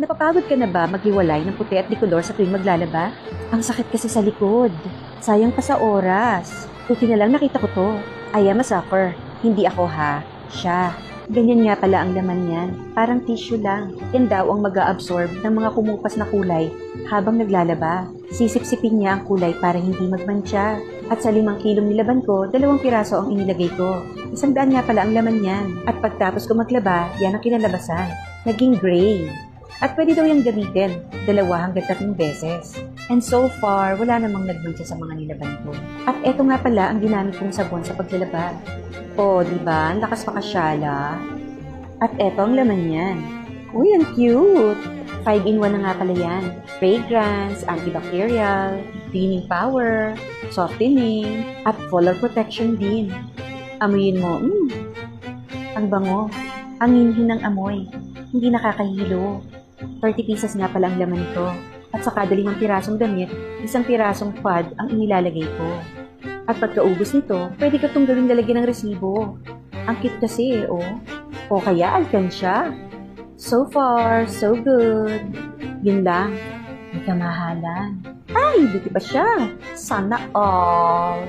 Napapagod ka na ba maghiwalay ng puti at likolor sa tuwing maglalaba? Ang sakit kasi sa likod. Sayang pa sa oras. Buti na lang nakita ko to. I am a suffer. Hindi ako ha. Siya. Ganyan nga pala ang laman niyan. Parang tissue lang. Yan daw ang mag-a-absorb ng mga kumupas na kulay habang naglalaba. Sisipsipin niya ang kulay para hindi magmantsa. At sa 5 kilong nilaban ko, 2 piraso ang inilagay ko. 100 nga pala ang laman niyan. At pagtapos ko maglaba, yan ang kinalabasan. Naging gray. At pwede daw yung gamitin 2 hanggang 3 beses. And so far, wala namang nagmantsa sa mga nilaban ko. At eto nga pala ang ginamit kong sabon sa paglalaba. O, diba? Ang lakas makasyala. At eto ang laman niyan. Uy, ang cute! 5-in-1 na nga pala yan. Fragrance, antibacterial, cleaning power, softening, at color protection din. Amuyin mo, ang bango. Ang hinhin ng amoy. Hindi nakakahilo. 30 pieces nga pala ang laman nito. At sa kada 5 pirasong damit, 1 pirasong pad ang inilalagay ko. At pagkaubos nito, pwede ka itong gawing lalagyan ng resibo. Ang cute kasi O kaya alkansya. So far, so good. Yun lang. May kamahalan. Ay, buti pa siya. Sana all.